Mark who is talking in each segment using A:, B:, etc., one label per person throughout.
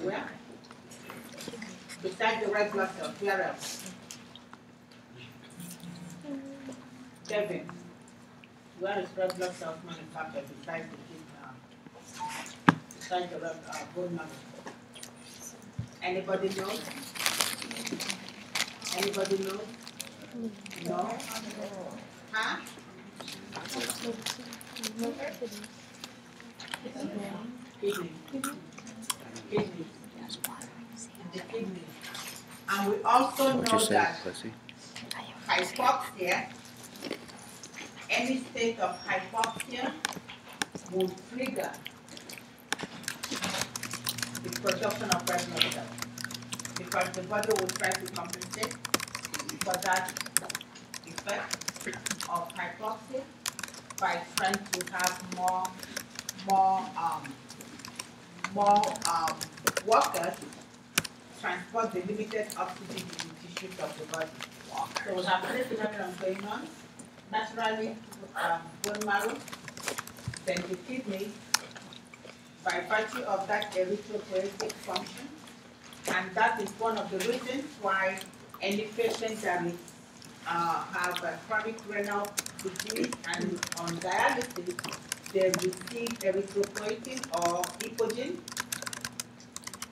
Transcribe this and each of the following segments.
A: Where? Besides the red blood cells, where else? Kevin, where is red blood cells manufactured besides the red bone marrow? Anybody know? Anybody know? No? Huh? Kidney. Kidney. The kidney. And we also know that hypoxia, any state of hypoxia will trigger the production of red blood cells because the body will try to compensate for that effect of hypoxia by trying to have more workers transport the limited oxygen to the tissues of the body. So we have three phenomena going on. Naturally, bone marrow, then the kidney, by virtue of that erythropoietic function. And that is one of the reasons why any patient that is, have a chronic renal disease and is on dialysis, they receive erythropoietin or epogen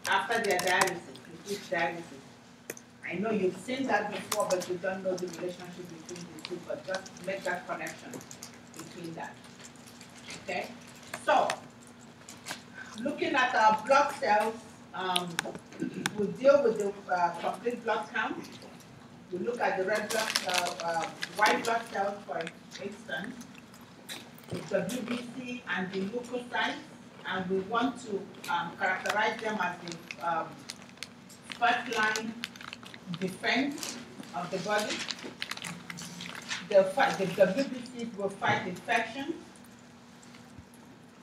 A: after their dialysis, reduced dialysis. I know you've seen that before, but you don't know the relationship between the two, but just make that connection between that. Okay? So, looking at our blood cells, we deal with the complete blood count. We look at the red blood cell, white blood cells, for instance, the WBC and the leukocytes, and we want to characterize them as the first line defense of the body. The WBCs will fight infections,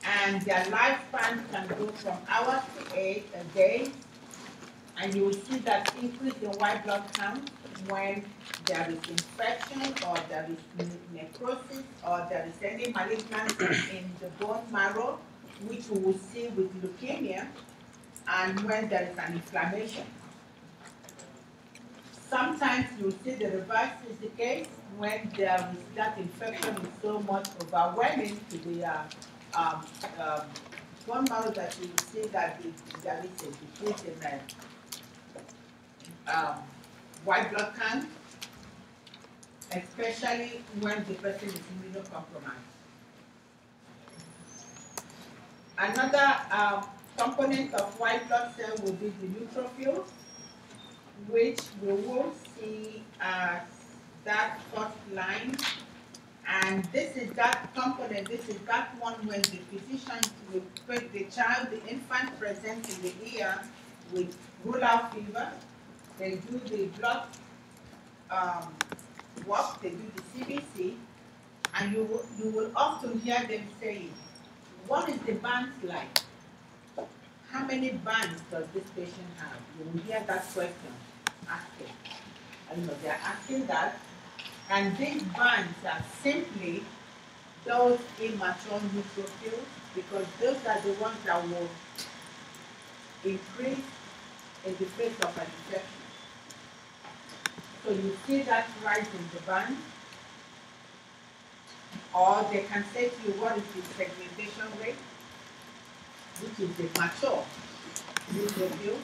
A: and their lifespan can go from hours to a day, and you will see that increase in white blood count when there is infection or there is necrosis or there is any malignancy in the bone marrow, which we will see with leukemia, and when there is an inflammation. Sometimes you see the reverse is the case when there is that infection is so much overwhelming to the bone marrow that you see that there is a decrease in white blood count, especially when the person is immunocompromised. Another component of white blood cell will be the neutrophils, which we will see as that first line. And this is that component, this is that one when the physician will put the child, the infant present in the ER with rural fever. They do the blood work, they do the CBC, and you will often hear them saying, what is the bands like? How many bands does this patient have? You will hear that question asking. And they're asking that. And these bands are simply those immature neutrophils, because those are the ones that will increase in the face of an infection. So you see that rise in the band, or they can say to you what is the segmentation rate, which is the mature neutrophil.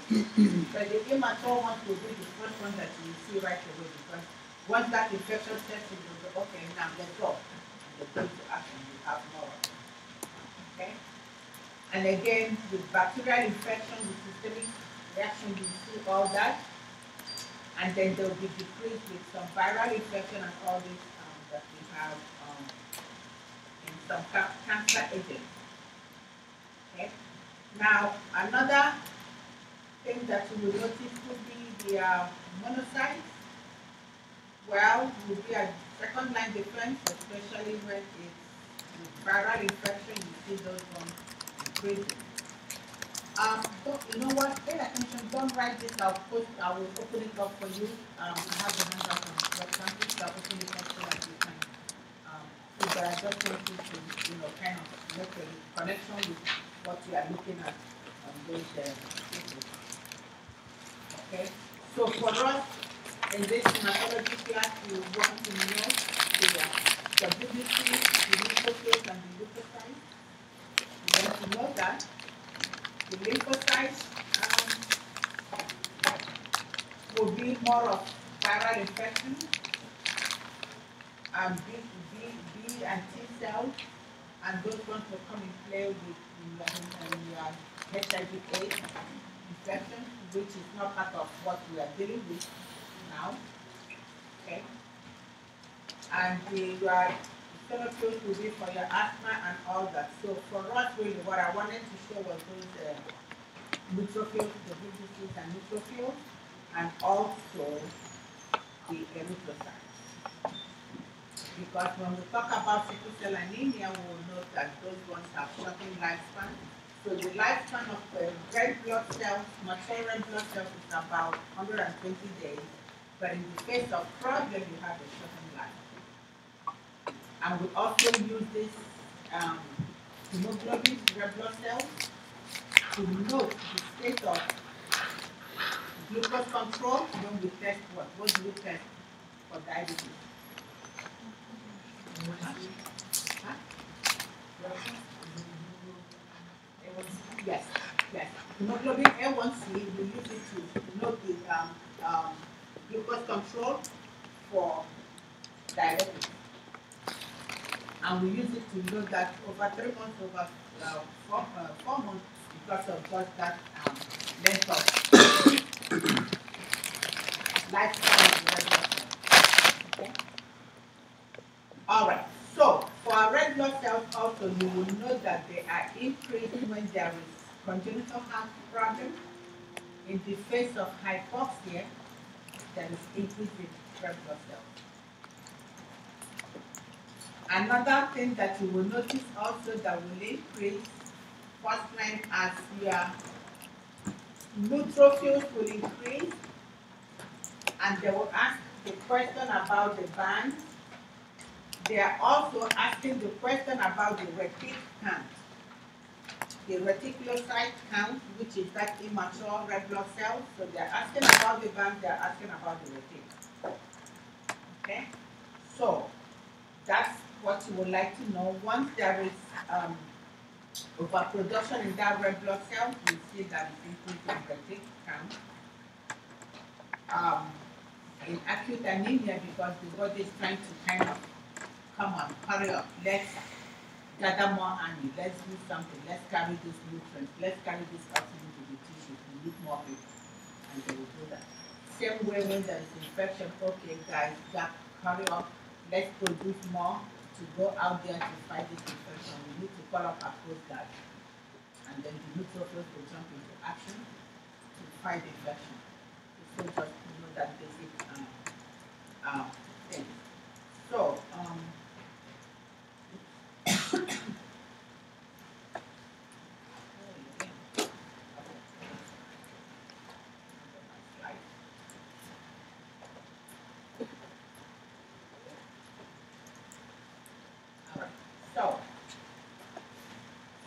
A: But the immature ones will be the first one that you see right away, because once that infection sets in, you go, okay, now let's go. And they go to action, you have more. Okay? And again, with bacterial infection, with systemic reaction, you see all that. And then there will be decreased with some viral infection and all this that we have in some cancer agents. Okay? Now, another thing that you will notice could be the monocytes. Well, will be a second line defense, especially when it's with viral infection, you see those ones increasing. You know what? Pay attention. Don't write this. I will open it up for you. I have the handout on the website. So I'll open it up so that you can see. But I just want you to, kind of make a connection with what you are looking at on those issues. Okay, so for us in this hematology class, we want to know the WBC, the lymphocytes, and the leukocytes. We want to know that the lymphocytes will be more of viral infection, B and T cells, and those ones will come in play with your HIV/AIDS infection, which is not part of what we are dealing with now. Okay, and the neutrophils will be for your asthma and all that. So for us, really, what I wanted to show was those neutrophils, the VGCs and neutrophils, and also the erythrocytes. Because when we talk about sickle cell anemia, we will note that those ones have shortened lifespan. So the lifespan of red blood cells, mature red blood cells, is about 120 days. But in the face of problem, you have a shortened life. And we also use this hemoglobin red blood cells to note the state of glucose control when we test what? What do we test for diabetes? Huh? Yes, yes. Hemoglobin A1C, we use it to note the glucose control for diabetes. And we use it to know that over 3 months, over 4 months, because of just that length of lifespan of the red blood cells. Okay? All right. So for our red blood cells also, you will know that they are increased when there is congenital heart problem. In the face of hypoxia, there is increase in red blood cells. Another thing that you will notice also that will increase first line as your neutrophils will increase, and they will ask the question about the band. They are also asking the question about the retic count, the reticulocyte count, which is that immature red blood cell. So they are asking about the band, they are asking about the retic. Okay, so that's what you would like to know. Once there is overproduction in that red blood cell, you see that it's increasing retic count. In acute anemia, because the body is trying to kind of come on, hurry up, let's gather more honey, let's do something, let's carry these nutrients, let's carry this oxygen to the tissues, we need more people, and they will do that. Same way when there is infection, okay guys, hurry up, let's produce more to go out there to fight this infection. We need to call up our Coast Guard, and then the neutrophils will jump into action to fight the infection. So just know that basic thing. So,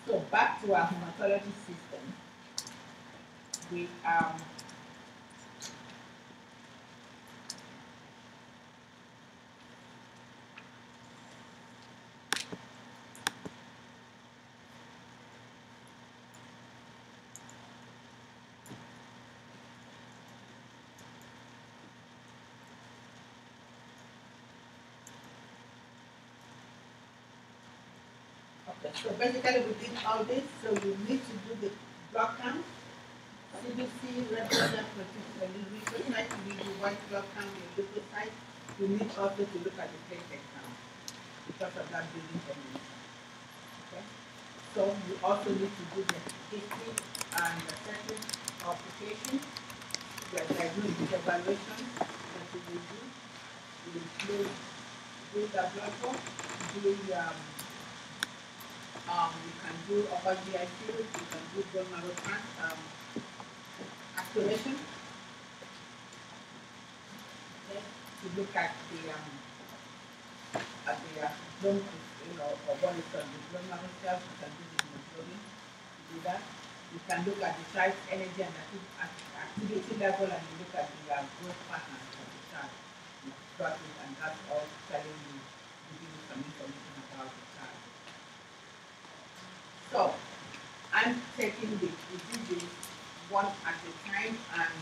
A: so back to our hematology system. We okay, so basically we did all this, so you need to do the blood count, CBC, red blood cell, particularly leukocyte, you need the white blood count, the leukocyte. You need also to look at the platelet count because of that building tendency. Okay? So you also need to do the history and assessment of the patient. The diagnostic evaluation that you will do. You will include doing the blood work, doing you can do upper GI fluid, you can do bone marrow aspiration. Okay, to look at the bone, or what is called the bone marrow cells, you can do the hemoglobin to do that. You can look at the child's energy and activity level, and you look at the growth pattern of the child. You plot it, and that's all telling you, giving you some information about the child. So, I'm taking the diseases one at a time, and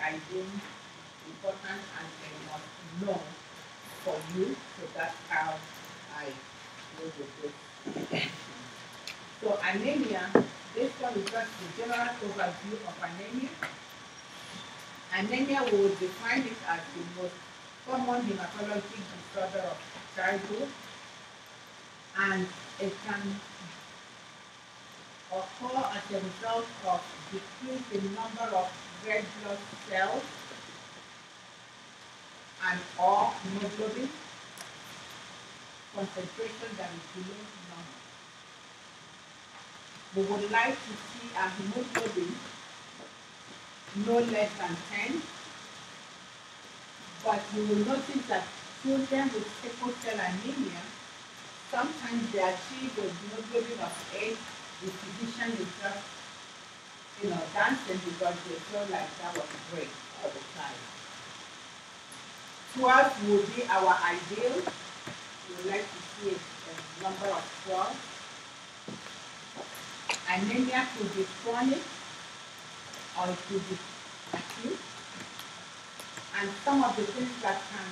A: I think it's important and they must know for you, so that's how I deal with this. So anemia, this one is just the general overview of anemia. Anemia will define it as the most common hematologic disorder of childhood, and it can occur as a result of decrease in number of red blood cells and or hemoglobin concentration that is below normal. We would like to see a hemoglobin no less than 10, but you will notice that children with sickle cell anemia, sometimes they achieve a hemoglobin of 8. The physician is just, dancing because they feel like that was great for the child. 12 would be our ideal. We would like to see a number of 12. Anemia could be chronic or it could be acute. And some of the things that can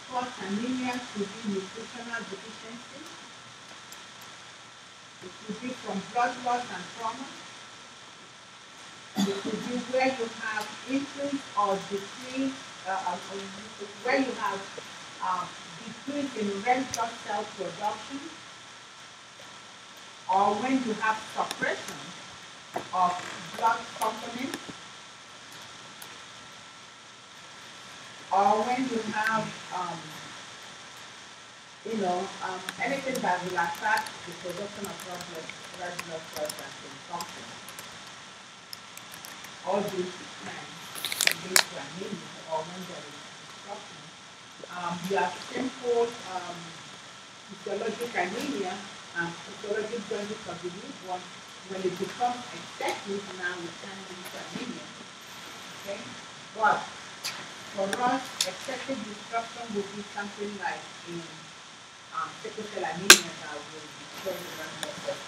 A: cause anemia could be nutritional deficiency. It could be from blood loss and trauma. It could be where you have increase or decrease, where you have decrease in red blood cell production, or when you have suppression of blood components, or when you have anything that will affect the production of red blood cells and consumption. All these can lead to anemia, or when there is disruption. You have simple physiologic anemia and physiologic jaundice of the newborn. When it becomes excessive, now we can lead to anemia. Okay? But for us, excessive disruption would be something like in sickle cell anemia that will destroy the red blood cells.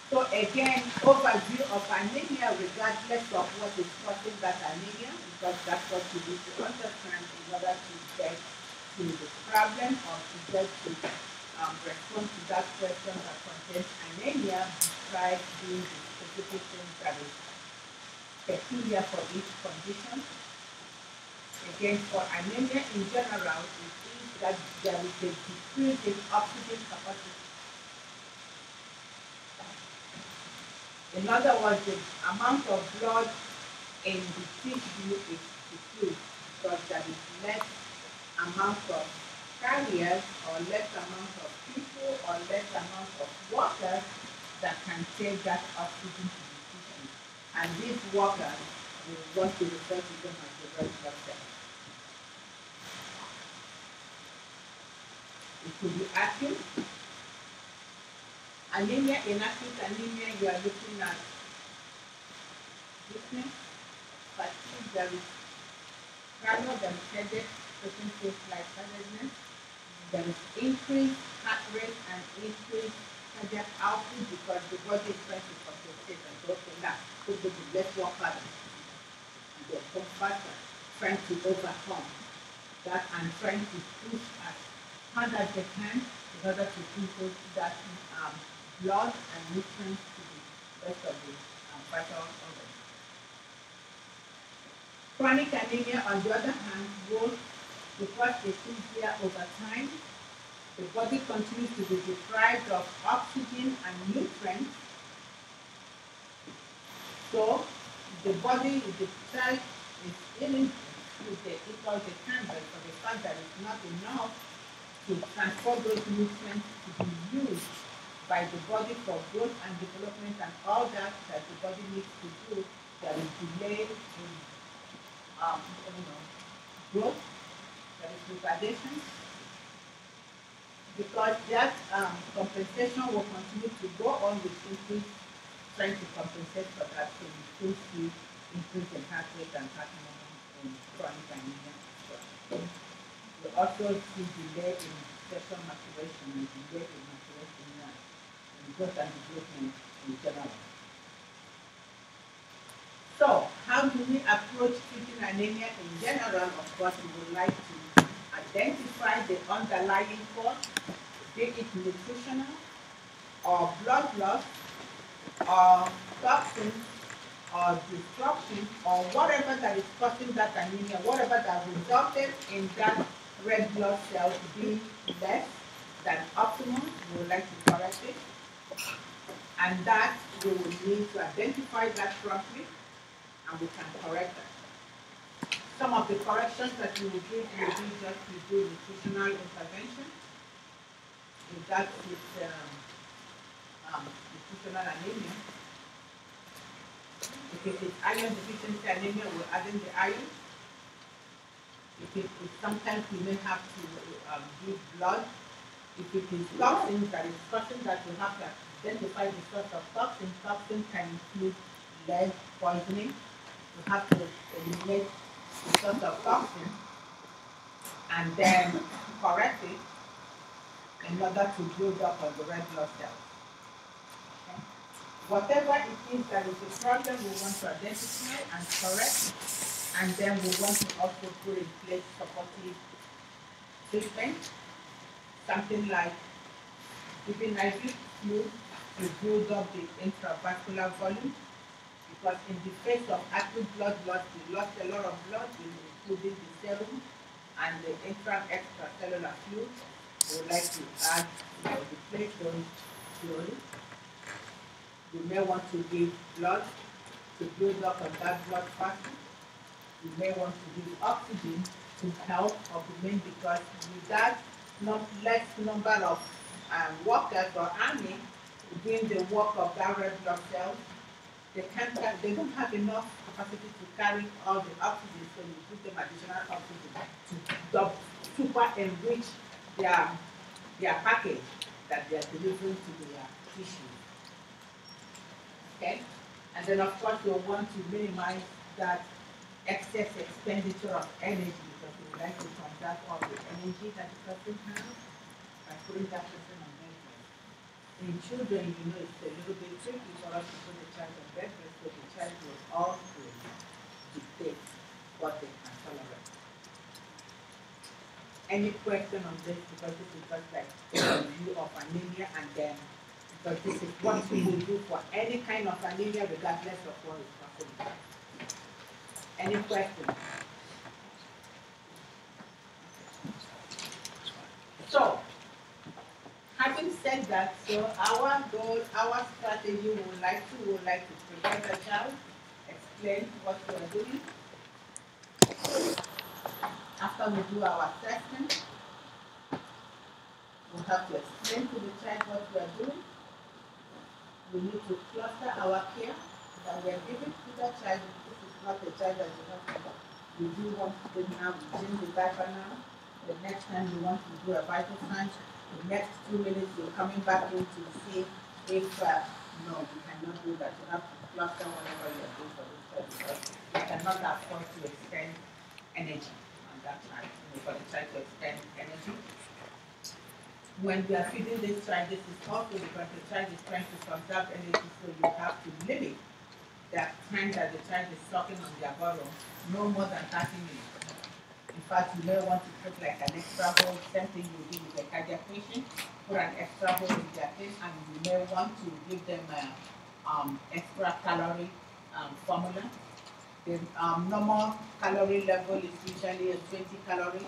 A: So again, overview of anemia regardless of what is causing that anemia, because that's what you need to understand in order to get to the problem or to get to respond to that question that contains anemia, describe the specific things that is peculiar for each condition. Again, for anemia in general, it means that there is a decrease in oxygen capacity. In other words, the amount of blood in the tissue is decreased because there is less amount of carriers or less amount of people or less amount of water that can take that oxygen to the tissue. And these workers, we want to refer to them as the red blood cells. It could be acute. Anemia, in acute anemia, you are looking at weakness, fatigue, there is granular, there is headache, certain feels lightheadedness, there is increased heart rate and increased cardiac output because the body is trying to compensate and go to that. So let's work harder. And they come faster, trying to overcome that and trying to push as hard as they can in order to push that blood and nutrients to the rest of the vital organs. Chronic anemia, on the other hand, will because it is there over time. The body continues to be deprived of oxygen and nutrients. So the body, the cell is eating all they can, but for the fact that it's not enough to transport those nutrients to be used by the body for growth and development and all that the body needs to do, there is delay in growth, there is retardation. because that compensation will continue to go on with increase, trying to compensate for that. So we still see increase in heart rate and heart movement in chronic anemia as well. We also see delay in sexual maturation and delay in maturation in growth and development in general. So, how do we approach treating anemia in general? Of course, we would like to identify the underlying cause, be it nutritional, or blood loss, or toxins, or destruction, or whatever that is causing that anemia, whatever that resulted in that red blood cell being less than optimal, we would like to correct it. And that we will need to identify that properly, and we can correct that. Some of the corrections that we will give will be just to do nutritional intervention. If that is nutritional anemia. If it is iron deficiency anemia, we'll add in the iron. If sometimes we may have to give blood. If it is toxins that is causing that, we have to identify the source of toxin. Toxin can include lead poisoning. We have to eliminate the source of toxin and then correct it in order to build up on the red blood cells. Okay? Whatever it is that is the problem, we want to identify and correct, and then we want to also put in place supportive treatment, something like giving IV fluid to build up the intravascular volume, because in the face of acute blood loss, we lost a lot of blood, including the serum and the extracellular fluid. We would like to add, replace those slowly. You may want to give blood to build up on that blood faster. You may want to give oxygen to help augment, because with that less number of workers or army doing the work of that red blood cells, they don't have enough capacity to carry all the oxygen, so you give them additional oxygen to super enrich their package that they are delivering to their tissue. Okay? And then of course we want to minimize that excess expenditure of energy, because we would like to conserve all the energy that the person has by putting that person on bed rest. In children, it's a little bit tricky for us to put the child on bed rest, so the child will also dictate what they can tolerate. Any question on this? Because this is just like a view of anemia, and then because this is what we will do for any kind of anemia, regardless of what is possible. Any questions? So, having said that, so our goal, our strategy, we would like to prepare the child, explain what we are doing. After we do our assessment, we have to explain to the child what we are doing. We need to cluster our care that we are giving to the child. This is not a child that you have to. We do want to do now, we change the diaper now. The next time we want to do a vital sign, the next 2 minutes you're coming back in to see if, no, we cannot do that. You have to cluster whatever you're doing for this child, because we cannot afford to expend energy on that child, for the child to expend energy. When we are feeding this child, this is also because the child is trying to conserve energy, so you have to limit the time that the child is sucking on their bottle, no more than 30 minutes. In fact, you may want to put like an extra hole, same thing you do with a cardiac patient, put an extra hole in their thing, and you may want to give them extra calorie formula. The normal calorie level is usually a 20 calories.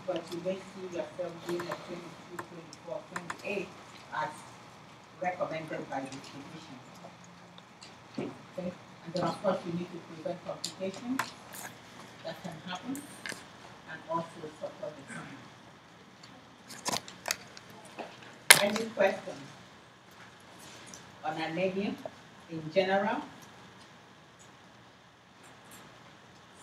A: But you may see yourself doing a 22, 24, 28 as recommended by the physician. Okay? And then of course you need to prevent complications that can happen, and also support the family. Any questions on anemia in general?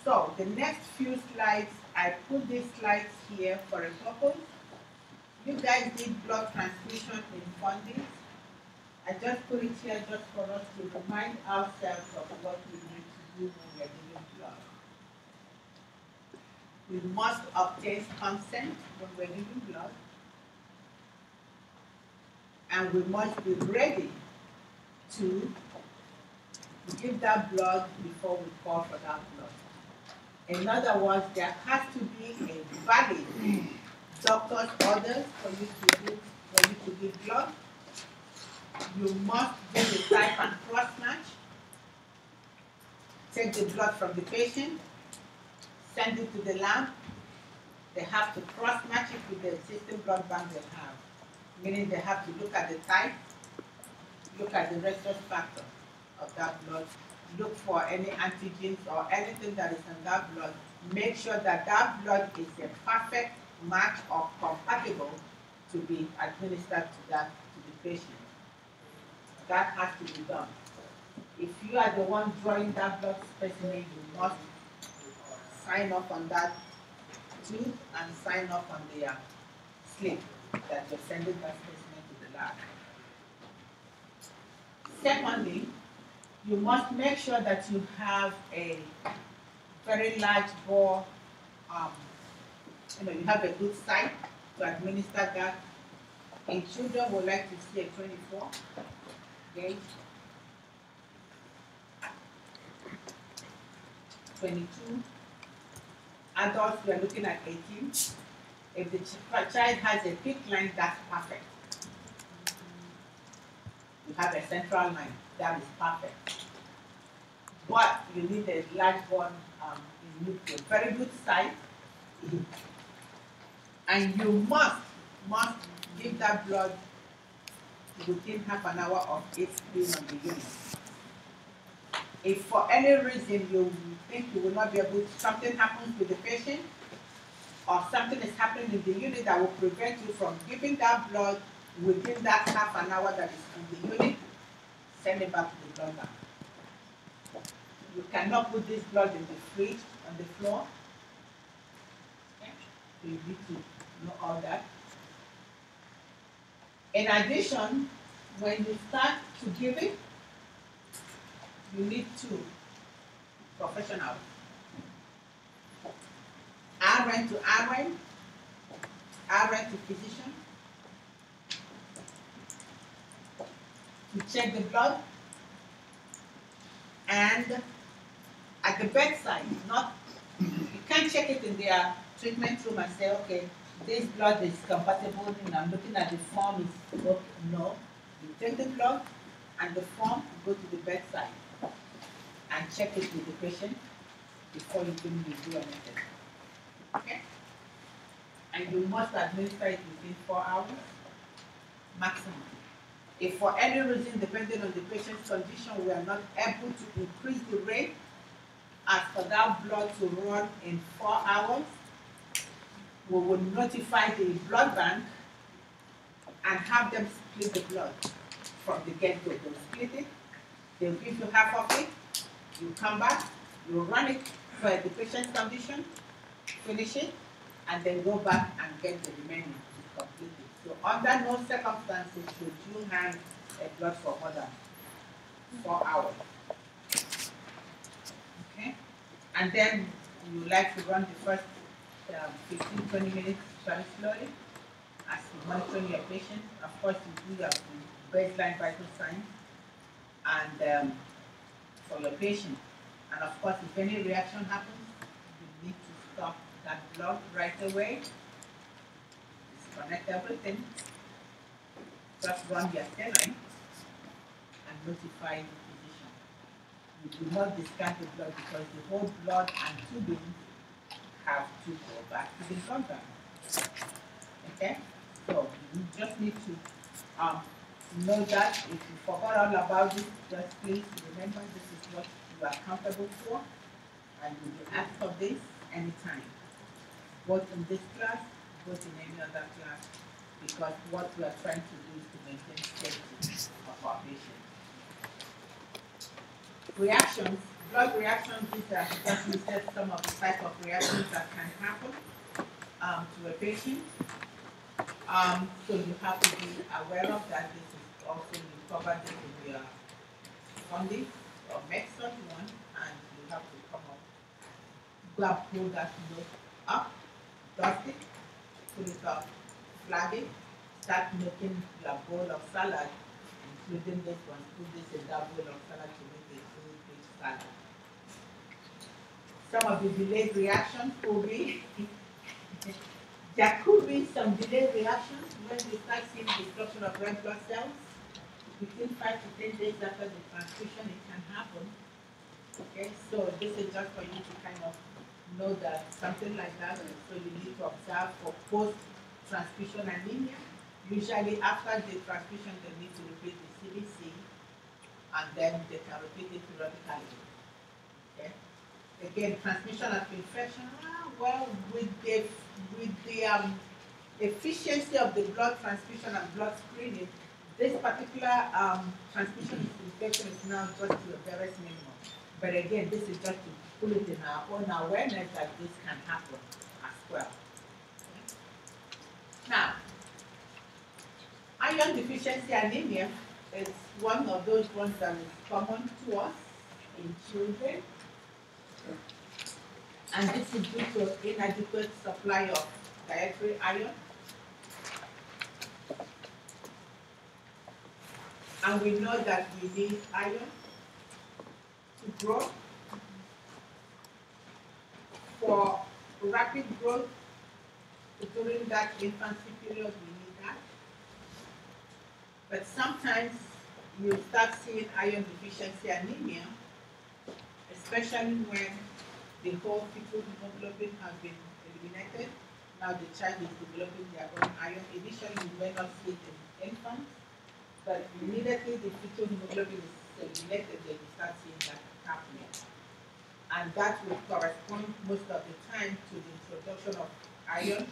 A: So the next few slides, I put these slides here for a purpose. You guys need blood transfusion in funding. I just put it here just for us to remind ourselves of what we need to do when we're giving blood. We must obtain consent when we're giving blood, and we must be ready to give that blood before we call for that blood. In other words, there has to be a valid doctor's orders for you to give blood. You must do the type and cross match. Take the blood from the patient, send it to the lab. They have to cross match it with the existing blood bank they have, meaning they have to look at the type, look at the rhesus factor of that blood, look for any antigens or anything that is in that blood. Make sure that that blood is a perfect match or compatible to be administered to the patient. That has to be done. If you are the one drawing that blood specimen, you must sign off on that tube and sign off on the slip that you're sending that specimen to the lab. Secondly, you must make sure that you have a very large bore, you have a good site to administer that. In children, we like to see a 24 gauge, 22. Adults, we are looking at 18. If the child has a peak line, that's perfect. You have a central line, that is perfect. But you need a large one, you need a very good size, and you must give that blood within half an hour of its being on the unit. If for any reason you think you will not be able to, something happens with the patient, or something is happening in the unit that will prevent you from giving that blood within that half an hour that is in the unit, send it back to the blood bank. You cannot put this blood in the fridge on the floor. Okay. So you need to know all that. In addition, when you start to give it, you need two professionals. RN to RN, RN to physician, to check the blood, and at the bedside, you can't check it in their treatment room and say, okay, this blood is compatible, and I'm looking at the form, is okay. No, you take the blood and the form, go to the bedside and check it with the patient before you can do anything. Okay? And you must administer it within 4 hours maximum. If for any reason, depending on the patient's condition, we are not able to increase the rate, as for that blood to run in 4 hours, we will notify the blood bank and have them split the blood from the get-go. They'll split it, they'll give you half of it, you come back, you run it for the patient's condition, finish it, and then go back and get the remaining to complete it. So under no circumstances should you hang a blood for more than 4 hours. Okay? And then you like to run the first 15-20 minutes very slowly as you monitor your patient. Of course, you do your baseline vital signs and for your patient. And of course, if any reaction happens, you need to stop that blood right away. Disconnect everything. Just run your saline and notify the physician. You do not discard the blood because the whole blood and tubing have to go back to the blood bank. Okay? So you just need to know that if you forgot all about it, just please remember this is what you are accountable for, and you will ask for this anytime, both in this class, both in any other class, because what we are trying to do is to maintain safety of our patients. Reactions, blood reactions, these are just listed some of the type of reactions that can happen to a patient. So you have to be aware of that. This is also, you cover this in your funding or medicine one, and you have to come up, grab, pull that note up, dust it, pull it up, flag it, start making your bowl of salad, including this one, put this in that bowl of salad to make a full-page salad. Some of the delayed reactions could be, there could be some delayed reactions when you start seeing destruction of red blood cells. Within 5 to 10 days after the transfusion, it can happen. Okay, so this is just for you to kind of know that something like that, so you need to observe for post-transfusion anemia. Usually after the transfusion, they need to repeat the CBC, and then they can repeat it periodically. Okay. Again, transmission of infection, well, with the efficiency of the blood transfusion and blood screening, this particular transmission infection is now just to the barest minimum. But again, this is just to put it in our own awareness that this can happen as well. Okay. Now, iron deficiency anemia is one of those ones that is common to us in children. And this is due to inadequate supply of dietary iron. And we know that we need iron to grow. For rapid growth during that infancy period, we need that. But sometimes you start seeing iron deficiency anemia, especially when the whole fetal hemoglobin has been eliminated. Now the child is developing their own iron. Initially, you may not see it in infants, but immediately the fetal hemoglobin is eliminated, then you start seeing that happening. And that will correspond most of the time to the introduction of iron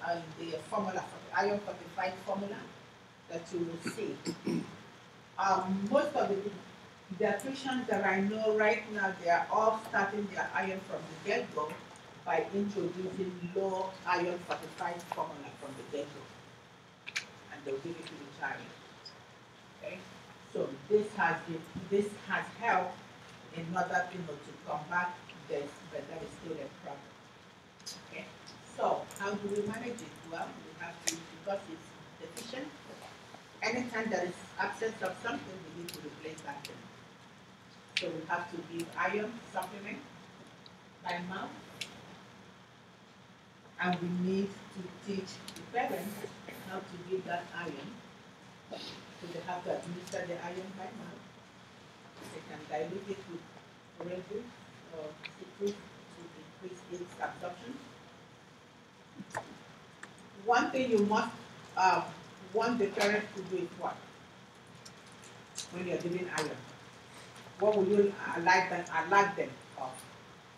A: and the formula, iron fortified formula that you will see. Most of the pediatricians that I know right now, they are all starting their iron from the get-go by introducing low iron fortified formula from the get-go, and they'll give it to the child. Okay, so this has helped in order to combat this, but that is still a problem. Okay, so how do we manage it? Well, we have to, because it's deficient. Anytime there is absence of something, we need to replace that thing. So we have to give iron supplement by mouth, and we need to teach the parents how to give that iron. So they have to administer the iron by mouth. They can dilute it with oranges or citrus to increase its absorption. One thing you must want the parents to do is what? When you're giving iron, what will you alert them of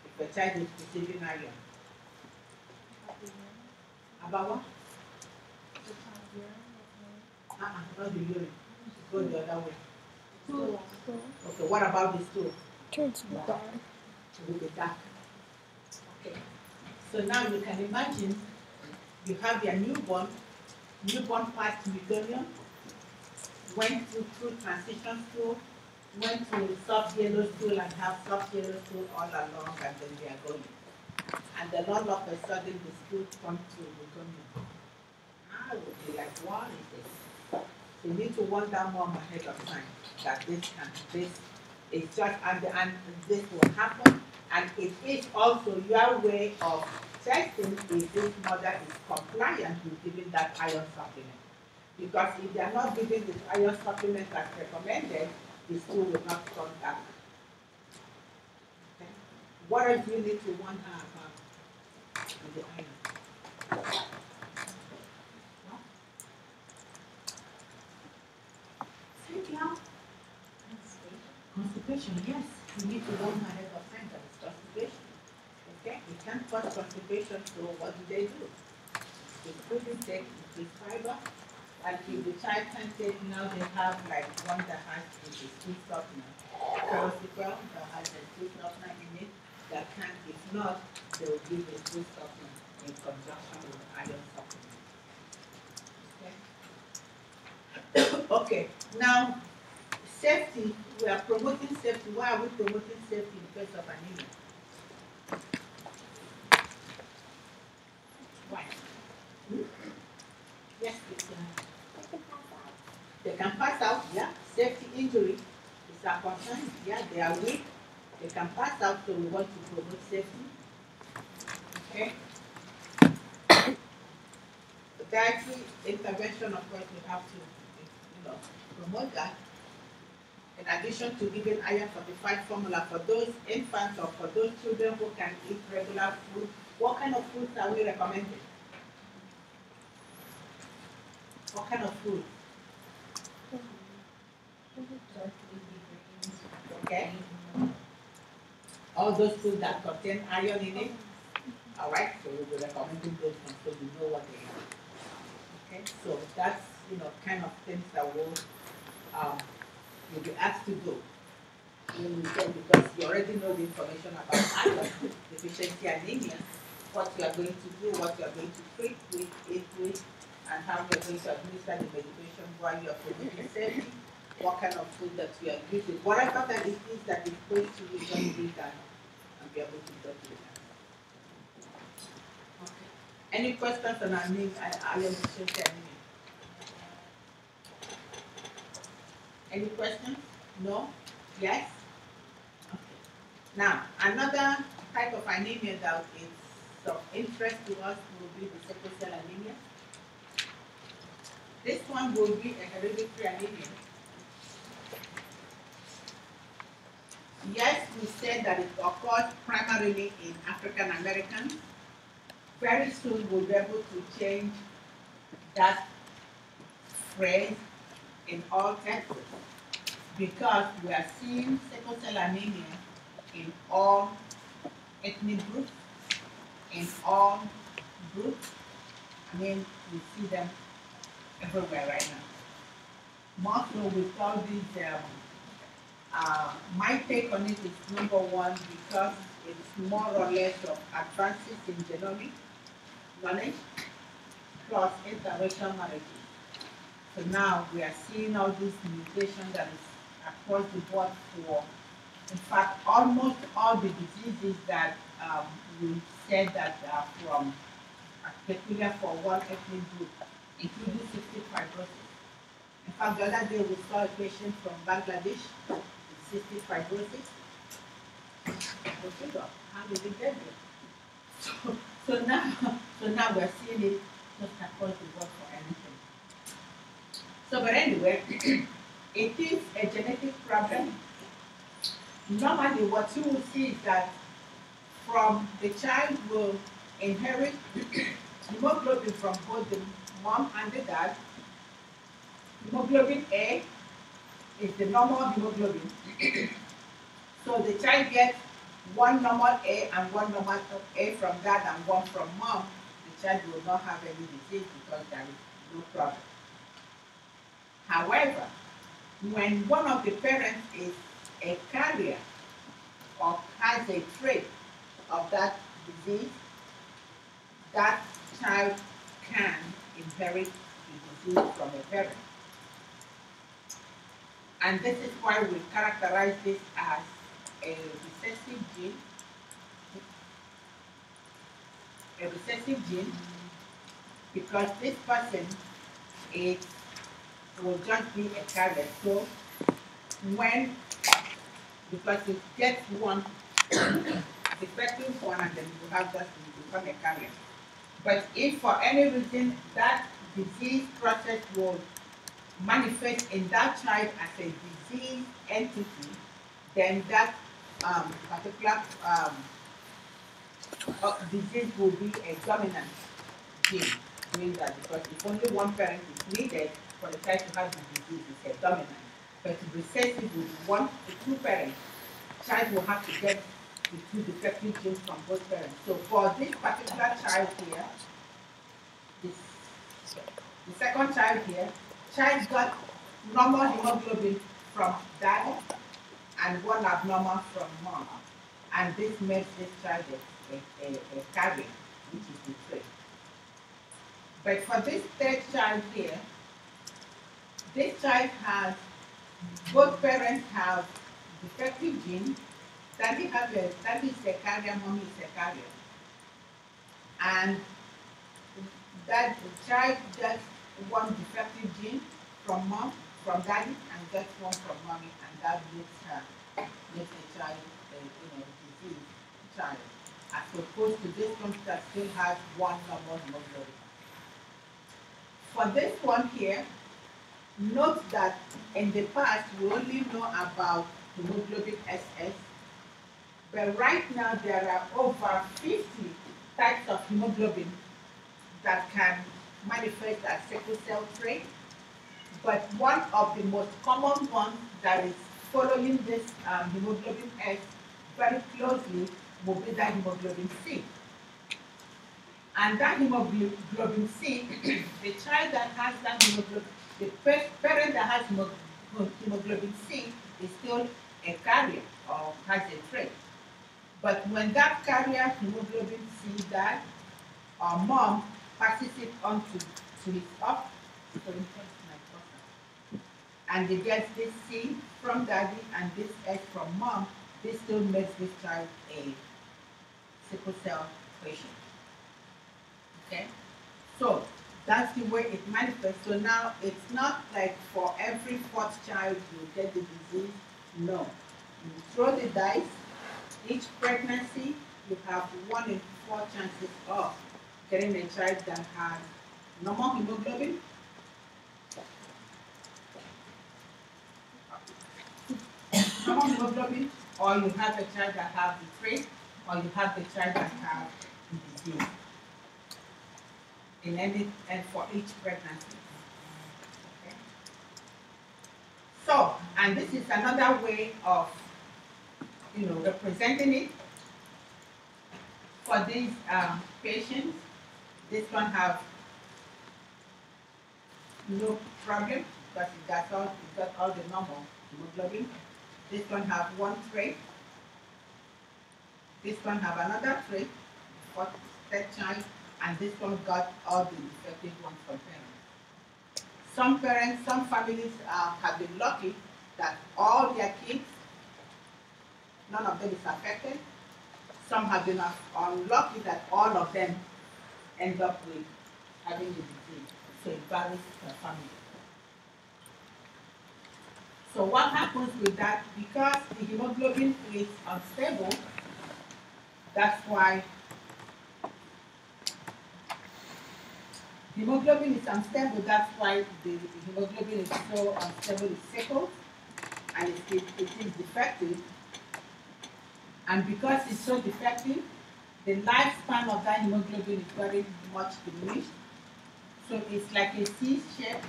A: if the child is receiving iron? About what? Not the urine. Go the other way. Stool. Okay, what about the stool?
B: Turns dark.
A: It will be dark. Okay. So now you can imagine you have your newborn passed meconium, went through transition stool, went to soft yellow stool and have soft yellow stool all along, and then they are going. And then all of a sudden the stool comes to meconium. I would be like, what is this? You need to warn that mom ahead of time that this is just, and this will happen. And it is also your way of testing if this mother is compliant with giving that iron supplement. Because if they are not giving this iron supplement as recommended, the stool will not come down. Okay. What else do you need to warn her about with the iron? Constipation, yes. You need to warn her ahead of time that it's constipation. Okay? You can't cause constipation, so what do? With food intake, with fiber, and if the child can take, now they have like one that has a food softener. Paroxysmal that has a food softener in it, that can, if not, they will give a food softener in conjunction with iron supplement. Okay, now safety, we are promoting safety. Why are we promoting safety in face of anemia? Why? Yes, they can pass out, yeah. Safety injury is our concern, yeah, they are weak, they can pass out, so we want to promote safety. Okay. The dietary intervention, of course, we have to, promote that. In addition to giving iron fortified formula for those infants or for those children who can eat regular food, what kind of foods are we recommending? What kind of food? Okay. All those foods that contain iron in it. All right, so we'll be recommending those ones so you know what they are. Okay, so that's kind of things that you'll be asked to do. Because you already know the information about iron deficiency anemia, what you are going to do, what you are going to treat with, eat with, and how you are going to administer the medication while you are promoting safety, what kind of food that you are using, whatever that it is that is going to you, just read that and be able to document that. Okay. Any questions on iron deficiency anemia? Any questions? No? Yes? Now, another type of anemia that is of interest to us will be the sickle cell anemia. This one will be a hereditary anemia. Yes, we said that it occurs primarily in African Americans. Very soon we'll be able to change that phrase in all Texas because we are seeing sickle cell anemia in all ethnic groups, in all groups. I mean, we see them everywhere right now. More so with all these, my take on it is number one, because it's more or less of advances in genomic knowledge plus interracial marriages. So now we are seeing all these mutations that is across the board for, in fact, almost all the diseases that we said that are from peculiar for one ethnic group, including cystic fibrosis. In fact, the other day we saw a patient from Bangladesh with cystic fibrosis. How did it get there? So now we're seeing it just across the board for anything. So, but anyway, it is a genetic problem. Normally, what you will see is that from the child will inherit hemoglobin from both the mom and the dad. Hemoglobin A is the normal hemoglobin. So the child gets one normal A and one normal A from dad and one from mom. The child will not have any disease because there is no problem. However, when one of the parents is a carrier or has a trait of that disease, that child can inherit the disease from a parent. And this is why we characterize this as a recessive gene. A recessive gene, because this person will just be a carrier. So because it gets one, defective one, and then you have just become a carrier. But if for any reason that disease process will manifest in that child as a disease entity, then that particular disease will be a dominant gene doing that, because if only one parent is needed for the child to have the disease, it's a dominant. But recessive with one to two parents, child will have to get the two defective genes from both parents. So for this particular child here, the second child here, child got normal hemoglobin from dad and one abnormal from mom. And this makes this child a carrier, which is the trait. But for this third child here, this child has, both parents have defective gene. Daddy is a carrier, mommy is a carrier. And that the child gets one defective gene from mom, from daddy, and gets one from mommy, and that makes the child diseased child, as opposed to this one that still has one normal hemoglobin. For this one here, note that in the past we only know about hemoglobin SS, but right now there are over 50 types of hemoglobin that can manifest as sickle cell trait. But one of the most common ones that is following this hemoglobin S very closely will be that hemoglobin C. And that hemoglobin C, the child that has that hemoglobin, the parent that has hemoglobin C is still a carrier or has a trait. But when that carrier hemoglobin C dies, our mom passes it on to his up, and they get this C from daddy and this S from mom. This still makes this child a sickle cell patient. Okay, so that's the way it manifests. So now it's not like for every fourth child you get the disease. No, you throw the dice. Each pregnancy you have 1 in 4 chances of getting a child that has normal hemoglobin, or you have a child that has the trait, or you have the child that has the disease. And for each pregnancy. Okay. So, and this is another way of representing it. For these patients, this one have no problem because it got all the normal hemoglobin. This one have one trait. This one have another trait for third child, and this one got all the defective ones from parents. Some families have been lucky that all their kids, none of them is affected. Some have been unlucky that all of them end up with having the disease. So it varies per family. So what happens with that? Because the hemoglobin is unstable, that's why hemoglobin is unstable. That's why the hemoglobin is so unstable. It's sickle, and it is defective. And because it's so defective, the lifespan of that hemoglobin is very much diminished. So it's like a C shape,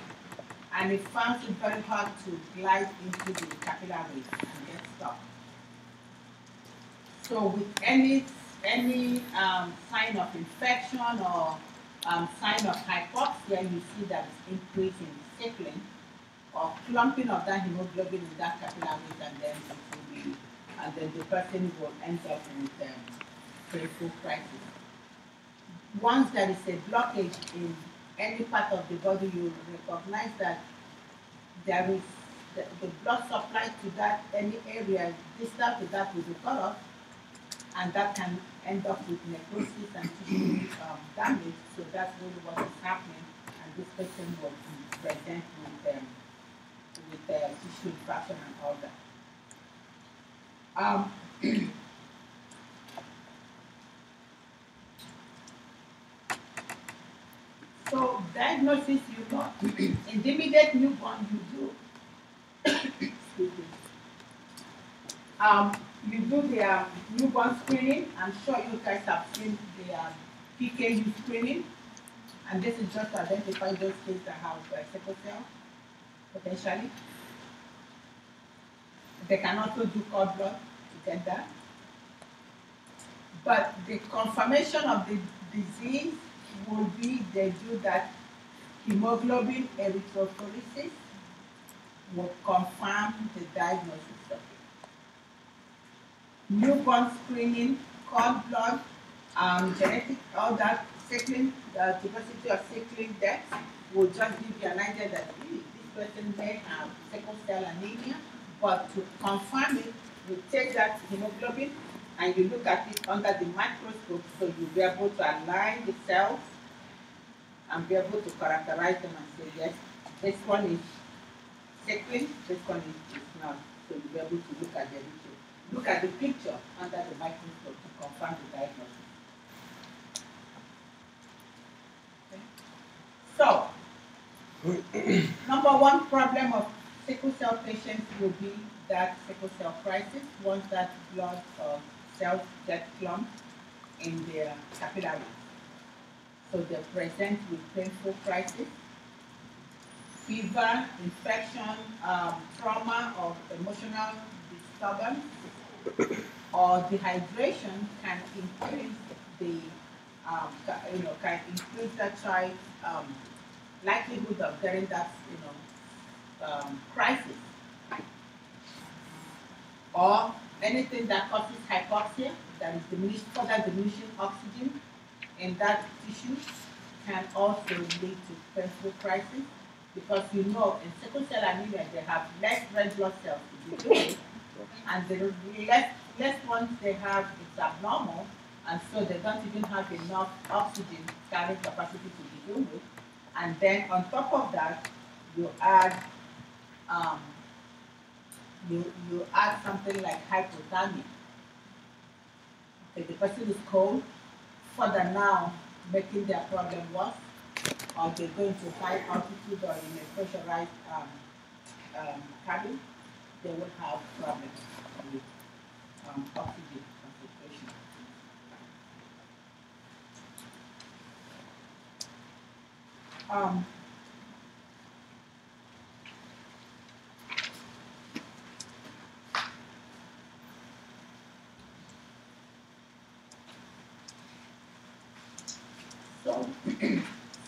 A: and it finds it very hard to glide into the capillaries and get stuck. So with any sign of infection or sign of hypoxia, you see that it's increasing sickling or clumping of that hemoglobin in that capillaries, and then the person will end up with painful crisis. Once there is a blockage in any part of the body, you recognize that there is the blood supply to that any area distal to that will be cut off, and that can end up with necrosis and tissue damage. So that's really what is happening, and this person will present with tissue infection and all that. So diagnosis, in the immediate newborn you do, excuse me, you do the newborn screening. I'm sure you guys have seen the PKU screening, and this is just to identify those kids that have sickle cell, potentially. They can also do cord blood to get that. But the confirmation of the disease will be they do that hemoglobin erythrophoresis will confirm the diagnosis of it. Newborn screening, cord blood, genetic, all that sickling, the diversity of sickling deaths will just give you an idea that really this person may have sickle cell anemia, but to confirm it, you take that hemoglobin and you look at it under the microscope, so you'll be able to align the cells and be able to characterize them and say, yes, this one is sickling, this one is not. So you'll be able to look at the picture under the microscope to confirm the diagnosis. Okay. So, number one problem of sickle cell patients will be that sickle cell crisis, once that blood or cells get clumped in their capillaries. So they present with painful crisis, fever, infection, trauma, or emotional disturbance, or dehydration can increase can increase that child's likelihood of getting that crisis, or anything that causes hypoxia, that is further diminishing oxygen in that tissue, can also lead to painful crisis, because in sickle cell anemia they have less red blood cells to begin with, and the less ones they have is abnormal, and so they don't even have enough oxygen carrying capacity to begin with. And then on top of that, you add you add something like hypothermia. If the person is cold, further now making their problem worse, or they go into high altitude or in a pressurized cabin, they will have problems with oxygen concentration.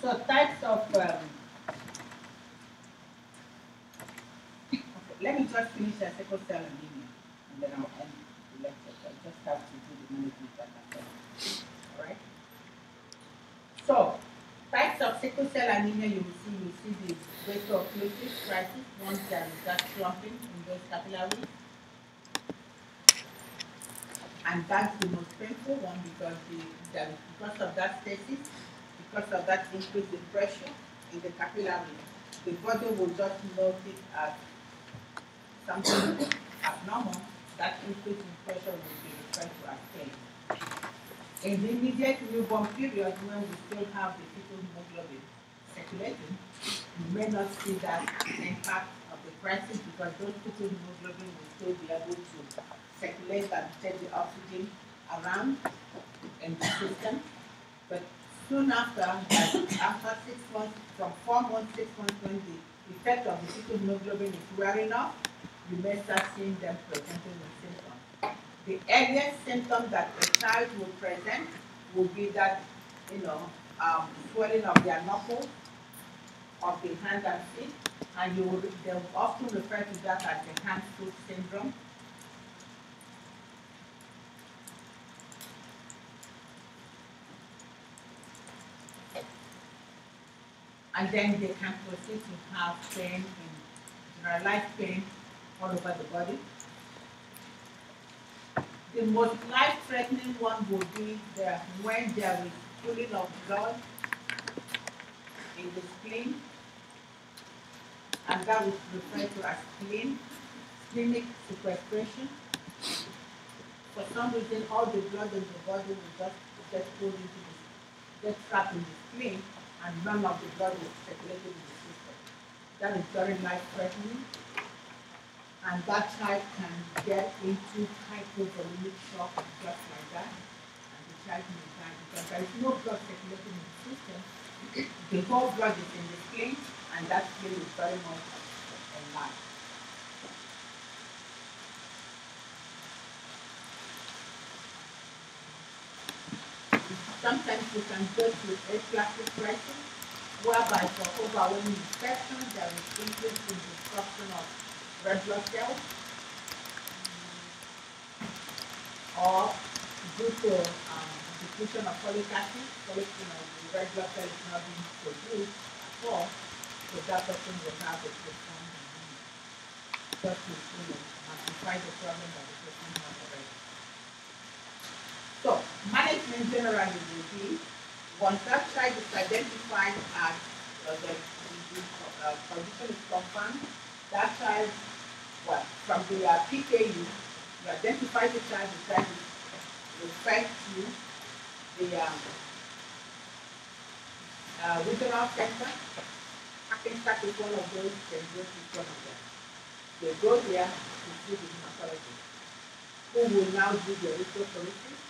A: So types of okay, let me just finish a sickle cell anemia, and then I'll end the lecture. So I just have to do the management that I said. All right. So types of sickle cell anemia you see the vaso-occlusive crisis, once there is that clumping in those capillaries. And that's the most painful one, because of that stasis, because of that increase in pressure in the capillary, the body will just note it as something abnormal. That increase in pressure will be referred to as pain. In the immediate newborn period, when we still have the fetal hemoglobin circulating, you may not see that impact of the crisis, because those fetal hemoglobin will still be able to circulate and take the oxygen around in the system. But soon after, after 6 months, from 4 months, 6 months, when the effect of the fetal hemoglobin is wearing off, you may start seeing them presenting with symptoms. The earliest symptom that a child will present will be that, swelling of their knuckles, of the hand and feet, and they will often refer to that as the hand-foot syndrome. And then they can proceed to have pain, generalized pain all over the body. The most life-threatening one would be when there is pooling of blood in the spleen, and that is referred to as splenic sequestration. For some reason, all the blood in the body will just get pulled get trapped in the spleen, and none of the blood is circulated in the system. That is very life-threatening, and that child can get into hypovolemic shock just like that, and the child may die because there is no blood circulating in the system. The whole blood is in the spleen, and that spleen is very much enlarged. Sometimes you can go through aplastic crisis, whereby for overwhelming infection, there is increase in destruction of red blood cells, or due to depletion of folic acid, the red blood cell is not being produced at all, So that person will have a profound anemia. Just to amplify the problem that the person has already. So management generally will be, once that child is identified as the condition is confirmed, that child, well, from the PKU, you identify the child is referred to the regional center. Hackensack is one of those, and Growth is one of them. They go there to see the hematologist, who will now do the erythropoiesis,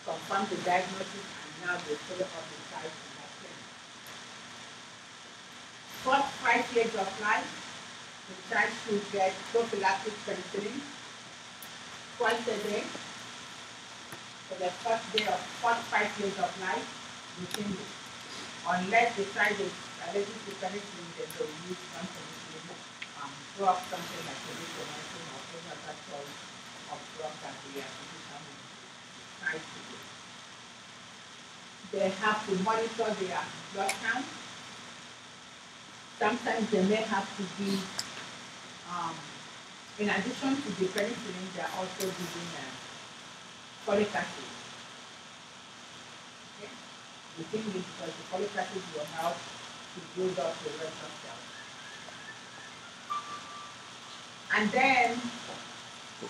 A: confirm the diagnosis, and now they follow up the child in that clinic. First 5 years of life, the child should get prophylactic penicillin twice a day for the first 5 years of life routinely. Unless the child is allergic to penicillin, then they'll use some penicillin drug, something like erythromycin or any other choice of drug that they are physician will try to do. They have to monitor their blood count. Sometimes they may have to be, in addition to the penicillin, they are also giving folic acid. Okay? The thing is because the folic acid will help to build up the red blood cells. And then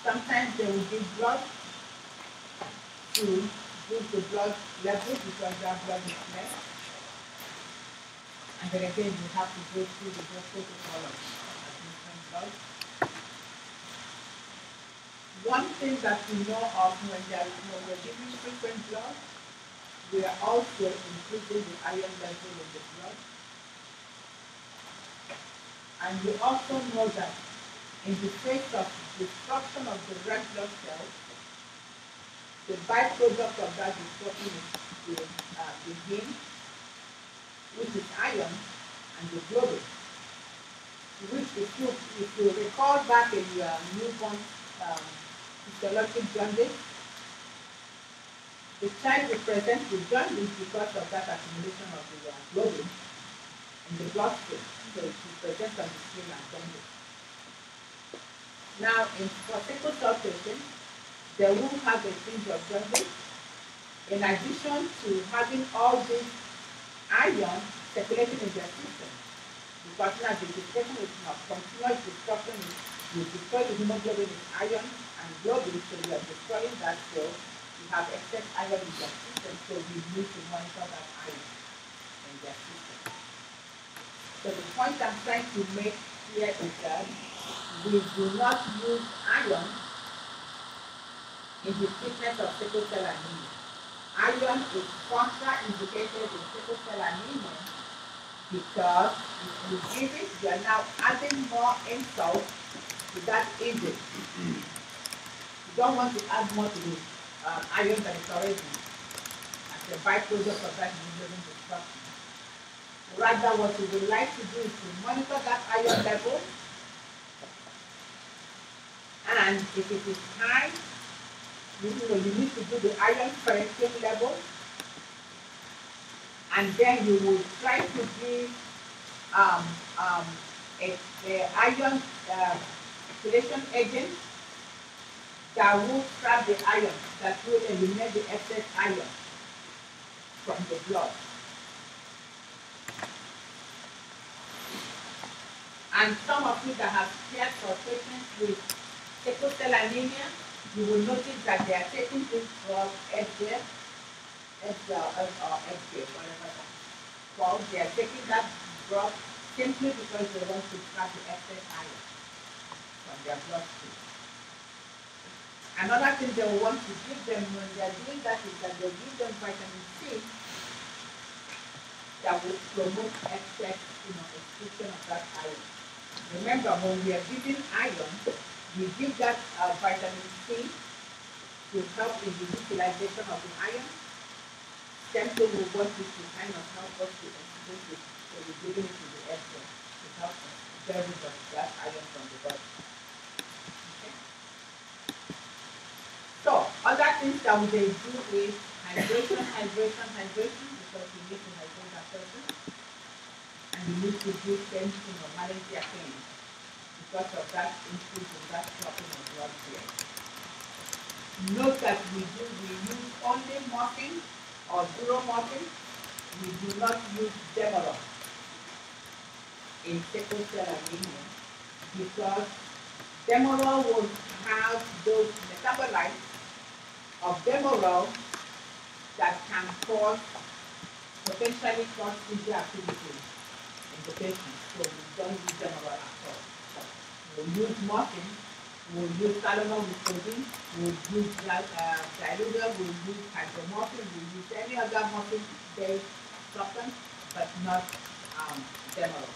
A: sometimes they will give blood to boost the blood level because their blood is less. And then again, you have to go through the whole protocol of administering blood. One thing that we know of when we're giving frequent blood, we are also increasing the iron level in the blood. And we also know that in the face of destruction of the red blood cells, the byproduct of that destruction is the heme, which is iron, and the globin, which if you recall back in your newborn physiologic jaundice, the child represents the jaundice because of that accumulation of the globin in the bloodstream. So it represents on the skin as jaundice. Now, for sickle cell patients, they will have a tinge of jaundice, in addition to having all this iron circulating in their system. Because now the destruction is not continuous destruction, you destroy the hemoglobin with iron and globin, so you are destroying that cell. You have excess iron in their system, so we need to monitor that iron in their system. So the point I'm trying to make here is that we do not use iron in the treatment of sickle cell anemia. Iron is contraindicated in sickle cell anemia because if you give it, you are now adding more insult to that agent. You don't want to add more to the iron that is already as a byproduct of that hemoglobin destruction. Rather, what you would like to do is to monitor that iron level, and if it is high, you need to do the iron correction level, and then you will try to give a iron chelation agent that will trap the iron, that will eliminate the excess iron from the blood. And some of you that have cared for patients with sickle cell anemia, you will notice that they are taking this drug, FGF, or FGF, whatever that is. Well, they are taking that drug simply because they want to trap the excess iron from their bloodstream. Another thing they will want to give them when they are doing that is that they will give them vitamin C that will promote excess, excretion of that iron. Remember, when we are giving iron, we give that vitamin C to help in the utilization of the iron. Simply we want it to kind of help us to integrate it, so we're giving it to the excess to help us bury that iron from the body. Okay? So, other things that they do is hydration, because we need to hydrate that person. And you need to do tension or manage their pain because of that increase in that dropping of blood here. Note that we use only morphine or zero morphine. We do not use Demerol in sickle cell anemia because Demerol will have those metabolites of Demerol that can potentially cause seizure activity in the patient. So we don't use Demerol at all. We'll use morphine, we'll use Tylenol with codeine, we'll use diluvial, we'll use hydromorphine, we'll use any other morphine-based substance, but not Demerol.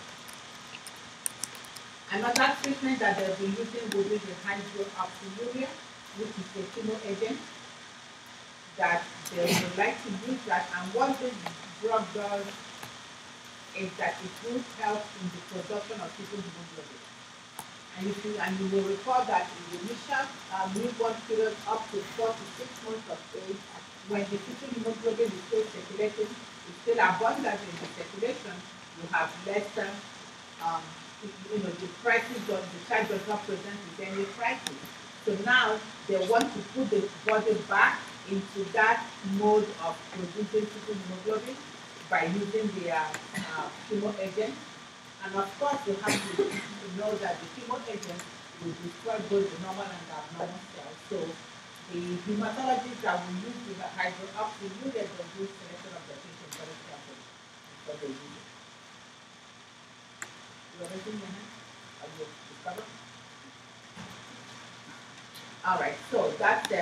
A: Another treatment that they'll be using will be the hydroxyurea, which is a chemo agent that they would like to use that. And what this drug does is that it will help in the production of fetal hemoglobin. And you will recall that in the initial newborn period up to 4 to 6 months of age, when the fetal hemoglobin is still circulating, it's still abundant in the circulation, you have lesser the crisis, the child does not present with any crisis. So now they want to put the body back into that mode of producing fetal hemoglobin by using the chemo agent. And of course, you have to know that the chemo agent will destroy both the normal and the abnormal cells. So the hematologists that will use the hydroxyurea will do selection of the patient very carefully before they use it. All right, so that's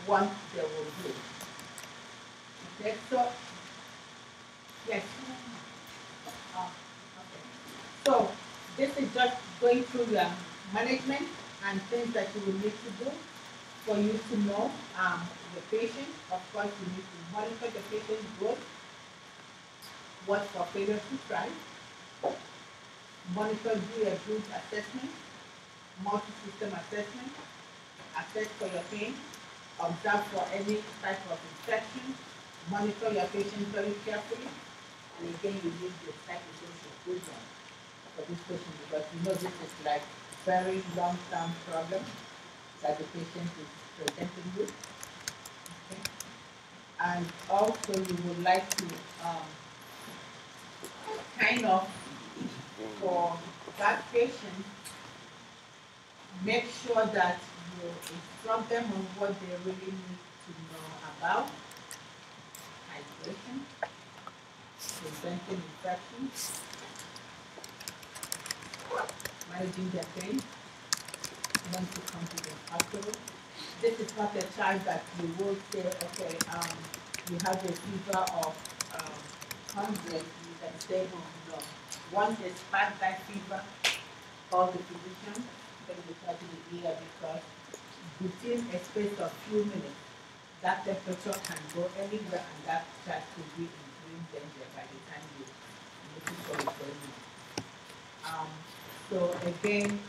A: one they will do. Okay, so yes. Okay. So this is just going through your management and things that you will need to do for you to know the patient. Of course, you need to monitor the patient's growth, watch for failure to thrive, monitor, do a good assessment, multi-system assessment, assess for your pain, observe for any type of infection, monitor your patient very carefully, and again you need the psychosocial good one for this patient because you know this is like very long-term problem that the patient is presenting with. Okay. And also you would like to kind of, for that patient, make sure that you instruct them on what they really need to know about hydration, preventing infections, managing their pain, when to come to the hospital. This is not a child that you will say, okay, you have a fever of 100, you can stay home. No. Once they spike that fever, call the physician, then we try to the ER because within a space of few minutes, that temperature can go anywhere and that child could be in grave danger by the time you looking for it going on. So again,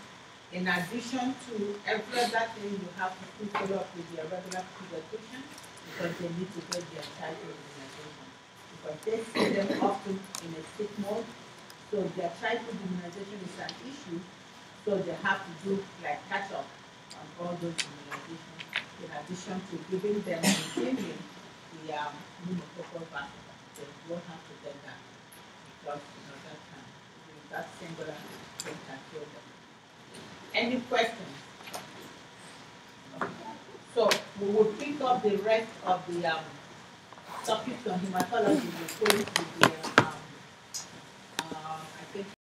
A: in addition to every other thing, you have to still follow up with your regular pediatrician because they need to get their child immunization. Because they see them often in a sick mode, so their childhood immunization is an issue, so they have to do like catch up on all those immunizations, in addition to giving them maintaining the pneumococcal vaccine. They won't have to get that because that singular thing can kill them. Any questions? So we will pick up the rest of the topics on hematology. We're going to the